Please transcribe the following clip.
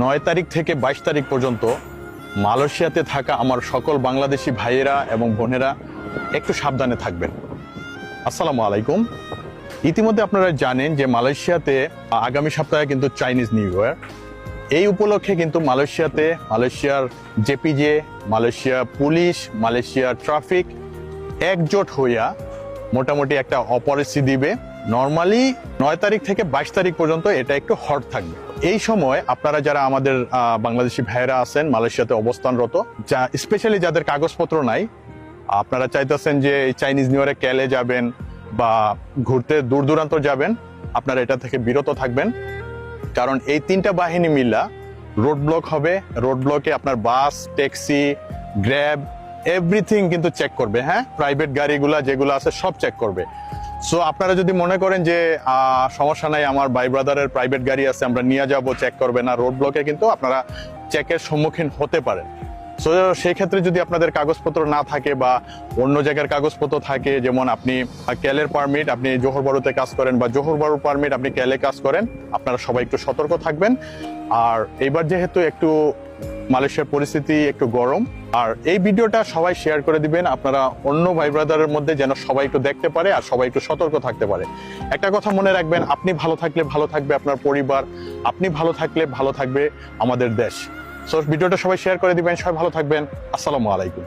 9 তারিখ থেকে 22 তারিখ পর্যন্ত মালয়েশিয়াতে থাকা আমার সকল বাংলাদেশি ভাইয়েরা এবং বোনেরা একটু সাবধানে থাকবেন। আসসালামু আলাইকুম। ইতিমধ্যে আপনারা জানেন যে মালয়েশিয়াতে আগামী সপ্তাহে কিন্তু চাইনিজ নিউ ইয়ার। এই উপলক্ষে কিন্তু মালয়েশিয়ার জেপিজে, মালয়েশিয়া পুলিশ, মালয়েশিয়ার ট্রাফিক একজোট হইয়া মোটামুটি একটা অপরিস্থিতি দিবে। নর্মালি 9 তারিখ থেকে 22 তারিখ পর্যন্ত এটা একটু হট থাকবে। এই সময় আপনারা যারা আমাদের বাংলাদেশি ভাইয়েরা আছেন মালয়েশিয়াতে অবস্থানরত, যা স্পেশালি যাদের কাগজপত্র নাই, আপনারা চাইতেছেন যে চাইনিজ নিউ ইয়ারে ক্যালে যাবেন বা ঘুরতে দূর দূরান্ত যাবেন, আপনারা এটা থেকে বিরত থাকবেন। কারণ এই তিনটা বাহিনী মিলা রোড ব্লক হবে। রোড ব্লকে আপনার বাস, ট্যাক্সি, গ্র্যাব এভরিথিং কিন্তু চেক করবে। হ্যাঁ, প্রাইভেট গাড়িগুলা যেগুলো আছে সব চেক করবে। সো আপনারা যদি মনে করেন যে সমস্যা নাই, আমার ভাই ব্রাদারের প্রাইভেট গাড়ি আছে, আমরা নিয়ে যাব, চেক করবে না, রোড ব্লকে কিন্তু আপনারা চেকের সম্মুখীন হতে পারেন। সো সেই ক্ষেত্রে যদি আপনাদের কাগজপত্র না থাকে বা অন্য জায়গার কাগজপত্র থাকে, যেমন আপনি ক্যালের পারমিট, আপনি জোহর বারুতে কাজ করেন, বা জোহর বারু পারমিট আপনি ক্যালে কাজ করেন, আপনারা সবাই একটু সতর্ক থাকবেন। আর এবার যেহেতু একটু মালয়েশিয়ার পরিস্থিতি একটু গরম, আর এই ভিডিওটা সবাই শেয়ার করে দিবেন আপনারা অন্য ভাই ব্রাদারের মধ্যে, যেন সবাই একটু দেখতে পারে আর সবাই একটু সতর্ক থাকতে পারে। একটা কথা মনে রাখবেন, আপনি ভালো থাকলে ভালো থাকবে আপনার পরিবার, আপনি ভালো থাকলে ভালো থাকবে আমাদের দেশ। সো ভিডিওটা সবাই শেয়ার করে দিবেন। সবাই ভালো থাকবেন। আসসালামু আলাইকুম।